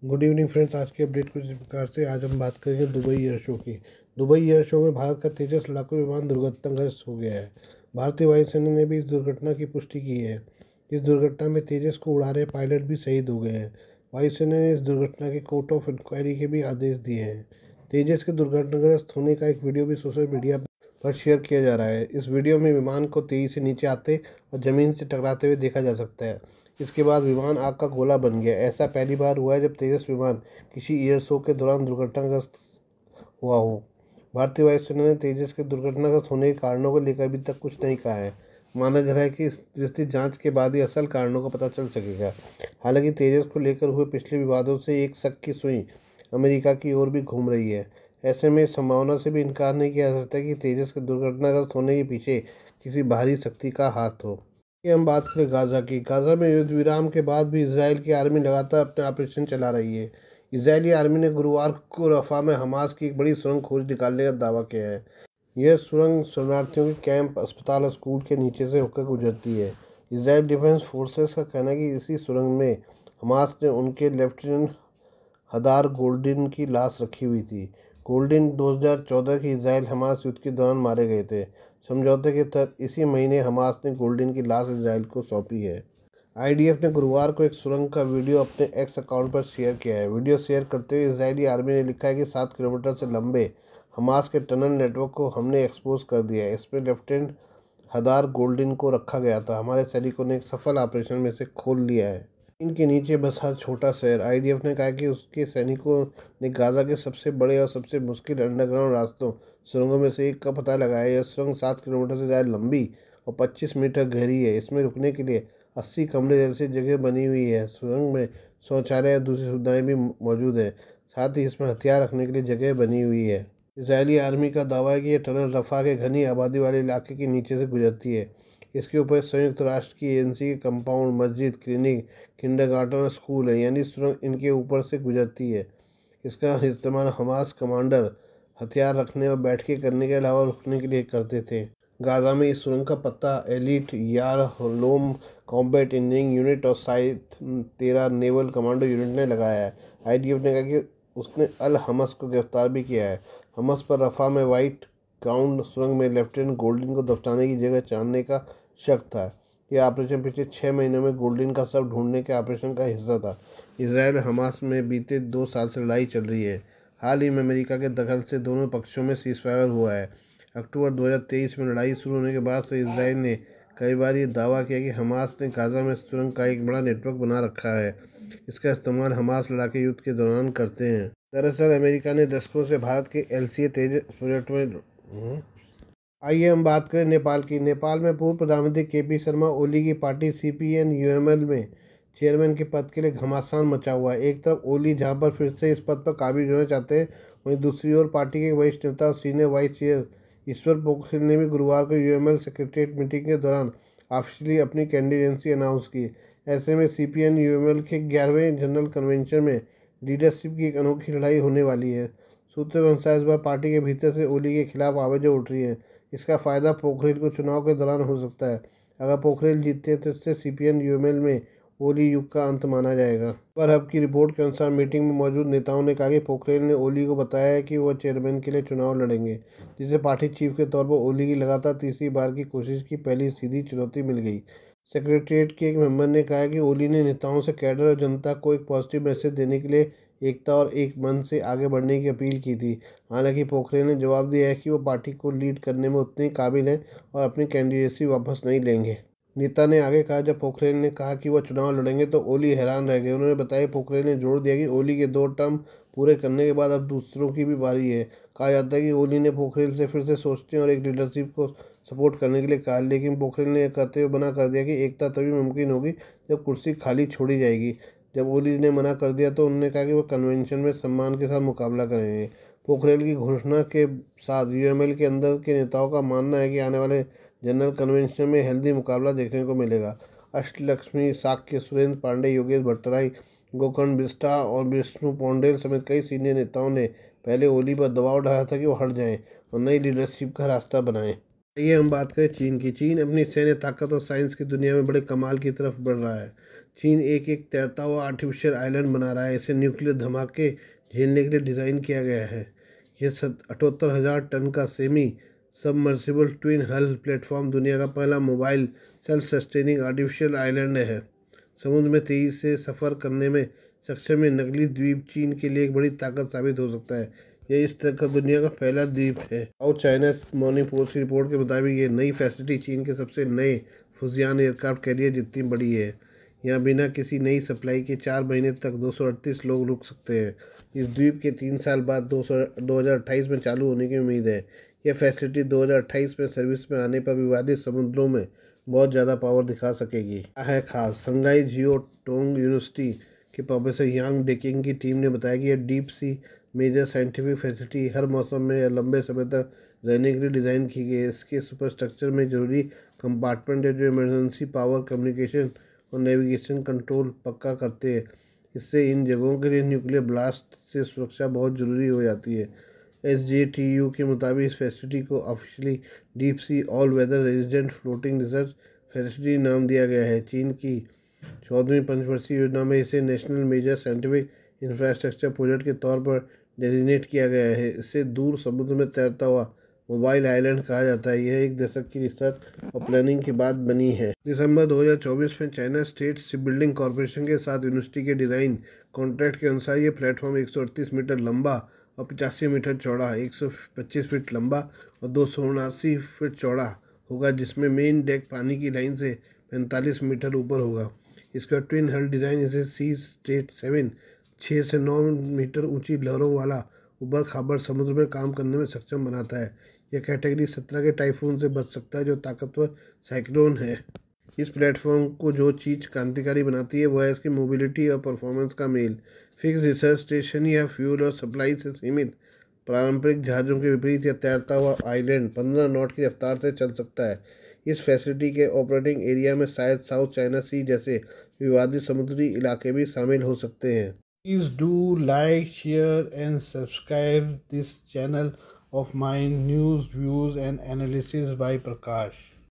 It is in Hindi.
Good evening friends. आज की अपडेट कुछ इस प्रकार से। आज हम बात करेंगे दुबई एयर शो की। दुबई एयर शो में भारत का तेजस लड़ाकू विमान दुर्घटनाग्रस्त हो गया है। भारतीय वायुसेना ने भी इस दुर्घटना की पुष्टि की है। इस दुर्घटना में तेजस को उड़ा रहे पायलट भी शहीद हो गए हैं। वायुसेना ने इस दुर्घटना के कोर्ट ऑफ इंक्वायरी के भी आदेश दिए हैं। तेजस के दुर्घटनाग्रस्त होने का एक वीडियो भी सोशल मीडिया पर शेयर किया जा रहा है। इस वीडियो में विमान को तेजी से नीचे आते और ज़मीन से टकराते हुए देखा जा सकता है। इसके बाद विमान आग का गोला बन गया। ऐसा पहली बार हुआ है जब तेजस विमान किसी एयर शो के दौरान दुर्घटनाग्रस्त हुआ हो। भारतीय वायुसेना ने तेजस के दुर्घटनाग्रस्त होने के कारणों को लेकर अभी तक कुछ नहीं कहा है। माना जा रहा है कि इस विस्तृत जांच के बाद ही असल कारणों का पता चल सकेगा। हालांकि तेजस को लेकर हुए पिछले विवादों से एक शक की सुई अमेरिका की ओर भी घूम रही है। ऐसे में इस संभावना से भी इनकार नहीं किया जा सकता कि तेजस के दुर्घटनाग्रस्त होने के पीछे किसी बाहरी शक्ति का हाथ हो। हम बात करें गाज़ा की। गाज़ा में युद्ध विराम के बाद भी इसराइल की आर्मी लगातार अपने ऑपरेशन चला रही है। इजरायली आर्मी ने गुरुवार को रफा में हमास की एक बड़ी सुरंग खोज निकालने का दावा किया है। यह सुरंग शरणार्थियों के कैंप, अस्पताल और स्कूल के नीचे से होकर गुजरती है। इसराइल डिफेंस फोर्सेस का कहना है कि इसी सुरंग में हमास ने उनके लेफ्टिनेंट हदार गोल्डिन की लाश रखी हुई थी। गोल्डिन 2014 की इसराइल हमास युद्ध के दौरान मारे गए थे। समझौते के तहत इसी महीने हमास ने गोल्डिन की लाश इसराइल को सौंपी है। आईडीएफ ने गुरुवार को एक सुरंग का वीडियो अपने एक्स अकाउंट पर शेयर किया है। वीडियो शेयर करते हुए इजरायली आर्मी ने लिखा है कि 7 किलोमीटर से लंबे हमास के टनल नेटवर्क को हमने एक्सपोज कर दिया है। इसमें लेफ्टिनेंट हदार गोल्डिन को रखा गया था। हमारे सैनिकों ने एक सफल ऑपरेशन में से खोल लिया है। इनके नीचे बसा छोटा शहर। आईडीएफ ने कहा कि उसके सैनिकों ने गाज़ा के सबसे बड़े और सबसे मुश्किल अंडरग्राउंड रास्तों सुरंगों में से एक का पता लगाया। यह सुरंग 7 किलोमीटर से ज़्यादा लंबी और 25 मीटर गहरी है। इसमें रुकने के लिए 80 कमरे जैसी जगह बनी हुई है। सुरंग में शौचालय और दूसरी सुविधाएं भी मौजूद है। साथ ही इसमें हथियार रखने के लिए जगह बनी हुई है। इजरायली आर्मी का दावा है कि यह टनल रफा के घनी आबादी वाले इलाके के नीचे से गुजरती है। इसके ऊपर संयुक्त राष्ट्र की एजेंसी के कंपाउंड, मस्जिद, क्लिनिक, किंडरगार्टन और स्कूल है, यानी सुरंग इनके ऊपर से गुजरती है। इसका इस्तेमाल हमास कमांडर हथियार रखने और बैठकें करने के अलावा रुकने के लिए करते थे। गाज़ा में इस सुरंग का पता एलिट यारलोम कॉम्बैट इंजीनियरिंग यूनिट और साइथ 13 नेवल कमांडो यूनिट ने लगाया है। आईडीएफ ने कहा कि उसने अल हमस को गिरफ्तार भी किया है। हमस पर रफा में वाइट ग्राउंड सुरंग में लेफ्टिनेंट गोल्डिन को दफनाने की जगह जानने का शक था। यह ऑपरेशन पिछले 6 महीनों में गोल्डिन का शव ढूंढने के ऑपरेशन का हिस्सा था। इसराइल हमास में बीते 2 साल से लड़ाई चल रही है। हाल ही में अमेरिका के दखल से दोनों पक्षों में सीज़फायर हुआ है। अक्टूबर 2023 में लड़ाई शुरू होने के बाद से इसराइल ने कई बार ये दावा किया कि हमास ने गाज़ा में सुरंग का एक बड़ा नेटवर्क बना रखा है। इसका इस्तेमाल हमास लड़ाके युद्ध के दौरान करते हैं। दरअसल अमेरिका ने दशकों से भारत के एलसीए तेजस प्रोजेक्ट में आइए हम बात करें नेपाल की। नेपाल में पूर्व प्रधानमंत्री केपी शर्मा ओली की पार्टी सीपीएन यूएमएल में चेयरमैन के पद के लिए घमासान मचा हुआ है। एक तरफ ओली जहां पर फिर से इस पद पर काबिज होना चाहते हैं, वहीं दूसरी ओर पार्टी के वरिष्ठ नेता और सीनियर वाइस चेयर ईश्वर पोखरेल ने भी गुरुवार को यूएमएल सेक्रेटरीट मीटिंग के दौरान ऑफिशियली अपनी कैंडिडेंसी अनाउंस की। ऐसे में सीपीएन यूएमएल के 11वें जनरल कन्वेंशन में लीडरशिप की एक अनोखी लड़ाई होने वाली है। सूत्रों के अनुसार इस बार पार्टी के भीतर से ओली के खिलाफ आवाज़ें उठ रही हैं। इसका फायदा पोखरेल को चुनाव के दौरान हो सकता है। अगर पोखरेल जीतते हैं तो इससे सीपीएन यूएमएल में ओली युग का अंत माना जाएगा। पर हब की रिपोर्ट के अनुसार मीटिंग में मौजूद नेताओं ने कहा कि पोखरेल ने ओली को बताया है कि वह चेयरमैन के लिए चुनाव लड़ेंगे, जिसे पार्टी चीफ के तौर पर ओली की लगातार तीसरी बार की कोशिश की पहली सीधी चुनौती मिल गई। सेक्रेटरीट के एक मेंबर ने कहा कि ओली ने नेताओं से कैडर और जनता को एक पॉजिटिव मैसेज देने के लिए एकता और एक मन से आगे बढ़ने की अपील की थी। हालांकि पोखरेल ने जवाब दिया है कि वो पार्टी को लीड करने में उतने काबिल हैं और अपनी कैंडिडेसी वापस नहीं लेंगे। नेता ने आगे कहा, जब पोखरेल ने कहा कि वह चुनाव लड़ेंगे तो ओली हैरान रह गए। उन्होंने बताया पोखरेल ने जोर दिया कि ओली के 2 टर्म पूरे करने के बाद अब दूसरों की भी बारी है। कहा जाता है कि ओली ने पोखरेल से फिर से सोचने और एक लीडरशिप को सपोर्ट करने के लिए कहा, लेकिन पोखरेल ने कहते हुए मना कर दिया कि एकता तभी मुमकिन होगी जब कुर्सी खाली छोड़ी जाएगी। जब ओली ने मना कर दिया तो उन्होंने कहा कि वह कन्वेंशन में सम्मान के साथ मुकाबला करेंगे। पोखरेल की घोषणा के साथ यूएमएल के अंदर के नेताओं का मानना है कि आने वाले जनरल कन्वेंशन में हेल्दी मुकाबला देखने को मिलेगा। अष्टलक्ष्मी साक्य, सुरेंद्र पांडे, योगेश भट्टराई, गोकर्ण बिष्टा और विष्णु पौंडेल समेत कई सीनियर नेताओं ने पहले ओली पर दबाव डाला था कि वो हट जाएं और नई लीडरशिप का रास्ता बनाएं। आइए हम बात करें चीन की। चीन अपनी सैन्य ताकत और साइंस की दुनिया में बड़े कमाल की तरफ बढ़ रहा है। चीन एक एक तैरता हुआ आर्टिफिशियल आइलैंड बना रहा है। इसे न्यूक्लियर धमाके झेलने के लिए डिज़ाइन किया गया है। यह 78,000 टन का सेमी सबमर्सिबल ट्विन हल प्लेटफॉर्म दुनिया का पहला mobile self sustaining artificial island है। समुद्र में तेजी से सफ़र करने में सक्षम ये नकली द्वीप चीन के लिए एक बड़ी ताकत साबित हो सकता है। यह इस तरह का दुनिया का पहला द्वीप है। साउथ चाइना मॉर्निंग पोस्ट की रिपोर्ट के मुताबिक ये नई फैसिलिटी चीन के सबसे नए फुजियान एयरक्राफ्ट कैरियर जितनी बड़ी है। यहाँ बिना किसी नई सप्लाई के 4 महीने तक 238 लोग रुक सकते हैं। इस द्वीप के 3 साल बाद 2028 में चालू होने की उम्मीद है। यह फैसिलिटी 2028 में सर्विस में आने पर विवादित समुद्रों में बहुत ज़्यादा पावर दिखा सकेगी। क्या है खास? संगाई जियो टोंग यूनिवर्सिटी के प्रोफेसर यांग डेकिंग की टीम ने बताया कि यह deep sea major scientific facility हर मौसम में या लंबे समय तक रहने के लिए डिज़ाइन की गई है। इसके सुपरस्ट्रक्चर में जरूरी कंपार्टमेंट है जो इमरजेंसी पावर, कम्युनिकेशन और नेविगेशन कंट्रोल पक्का करते हैं। इससे इन जगहों के लिए न्यूक्लियर ब्लास्ट से सुरक्षा बहुत ज़रूरी हो जाती है। SJTU के मुताबिक इस फैसिलिटी को officially deep sea all weather resident floating research facility नाम दिया गया है। चीन की 14वीं पंचवर्षीय योजना में इसे national major scientific infrastructure project के तौर पर डेजिग्नेट किया गया है। इसे दूर समुद्र में तैरता हुआ मोबाइल आइलैंड कहा जाता है। यह एक दशक की रिसर्च और प्लानिंग के बाद बनी है। दिसंबर 2024 में चाइना स्टेट शिपबिल्डिंग कॉरपोरेशन के साथ यूनिवर्सिटी के डिज़ाइन कॉन्ट्रैक्ट के अनुसार ये प्लेटफॉर्म 138 मीटर लंबा और 85 मीटर चौड़ा, 125 फीट लंबा और 279 फीट चौड़ा होगा, जिसमें मेन डेक पानी की लाइन से 45 मीटर ऊपर होगा। इसका ट्विन हल डिज़ाइन इसे सी स्टेट 7 6 से 9 मीटर ऊंची लहरों वाला उबड़ खाबड़ समुद्र में काम करने में सक्षम बनाता है। यह कैटेगरी 17 के टाइफून से बच सकता है जो ताकतवर साइक्लोन है। इस प्लेटफॉर्म को जो चीज़ क्रांतिकारी बनाती है वह है इसकी मोबिलिटी और परफॉर्मेंस का मेल। फिक्स रिसर्च स्टेशन या फ्यूल और सप्लाई से सीमित पारंपरिक जहाज़ों के विपरीत यह तैरता हुआ आइलैंड 15 नॉट की रफ्तार से चल सकता है। इस फैसिलिटी के ऑपरेटिंग एरिया में शायद साउथ चाइना सी जैसे विवादित समुद्री इलाके भी शामिल हो सकते हैं। Please do like, share and subscribe this channel of mine, news, views and analysis by Prakash.